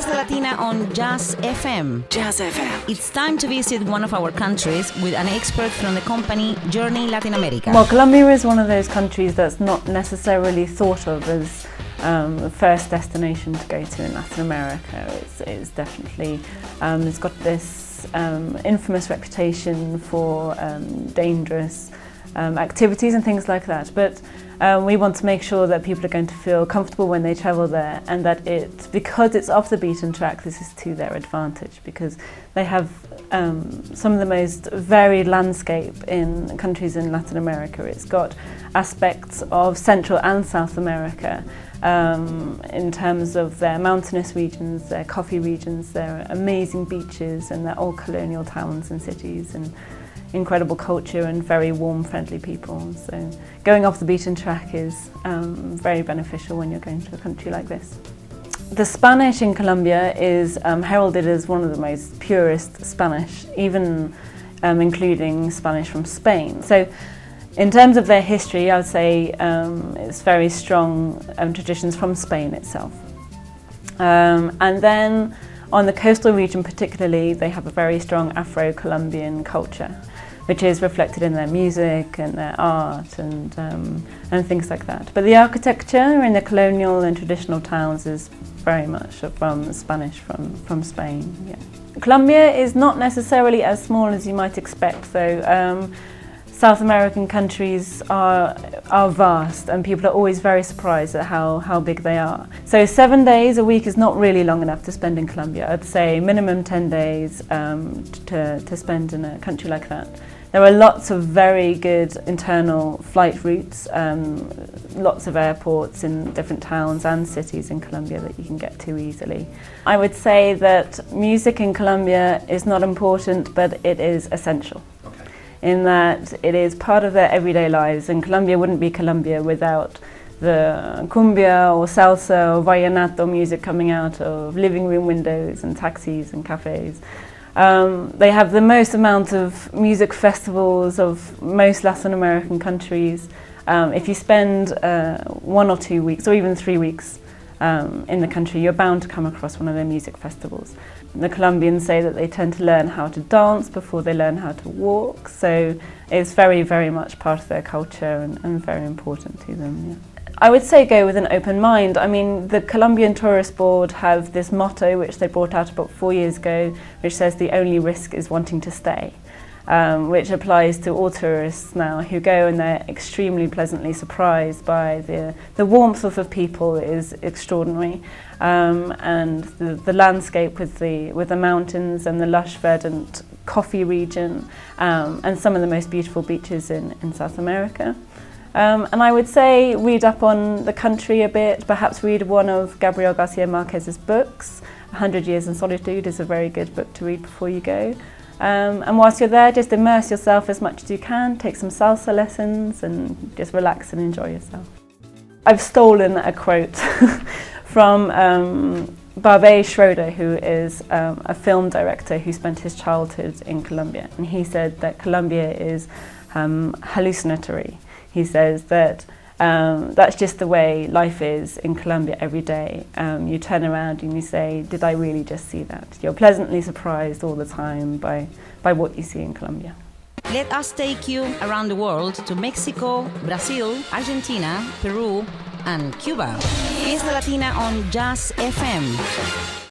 Fiesta Latina on Jazz FM. Jazz FM. It's time to visit one of our countries with an expert from the company JLA Latin America. Well, Colombia is one of those countries that's not necessarily thought of as the first destination to go to in Latin America. It's definitely, it's got this infamous reputation for dangerous activities and things like that. But we want to make sure that people are going to feel comfortable when they travel there, and that because it's off the beaten track, this is to their advantage, because they have some of the most varied landscape in countries in Latin America. It's got aspects of Central and South America in terms of their mountainous regions, their coffee regions, their amazing beaches, and their old colonial towns and cities, and incredible culture and very warm, friendly people. So going off the beaten track is very beneficial when you're going to a country like this. The Spanish in Colombia is heralded as one of the most purest Spanish, even including Spanish from Spain. So in terms of their history, I would say it's very strong traditions from Spain itself. And then on the coastal region particularly, they have a very strong Afro-Colombian culture, which is reflected in their music and their art and things like that. But the architecture in the colonial and traditional towns is very much from Spanish from Spain. Yeah. Colombia is not necessarily as small as you might expect, though. South American countries are vast, and people are always very surprised at how big they are. So 7 days a week is not really long enough to spend in Colombia. I'd say minimum 10 days to spend in a country like that. There are lots of very good internal flight routes, lots of airports in different towns and cities in Colombia that you can get to easily. I would say that music in Colombia is not important, but it is essential. In that it is part of their everyday lives, and Colombia wouldn't be Colombia without the cumbia or salsa or vallenato music coming out of living room windows and taxis and cafes. They have the most amount of music festivals of most Latin American countries. If you spend 1 or 2 weeks or even 3 weeks in the country, you're bound to come across one of their music festivals. The Colombians say that they tend to learn how to dance before they learn how to walk, so it's very, very much part of their culture and very important to them. Yeah. I would say go with an open mind. I mean, the Colombian Tourist Board have this motto, which they brought out about 4 years ago, which says the only risk is wanting to stay. Which applies to all tourists now who go, and they're extremely pleasantly surprised by the warmth of the people is extraordinary, and the landscape with the mountains and the lush verdant coffee region, and some of the most beautiful beaches in South America. And I would say read up on the country a bit, perhaps read one of Gabriel Garcia Marquez's books. 100 Years in Solitude is a very good book to read before you go. And whilst you're there, just immerse yourself as much as you can, take some salsa lessons and just relax and enjoy yourself. I've stolen a quote from Barbet Schroeder, who is a film director who spent his childhood in Colombia. And he said that Colombia is hallucinatory. He says that that's just the way life is in Colombia every day. You turn around and you say, did I really just see that? You're pleasantly surprised all the time by what you see in Colombia. Let us take you around the world to Mexico, Brazil, Argentina, Peru, and Cuba. Fiesta Latina on Jazz FM.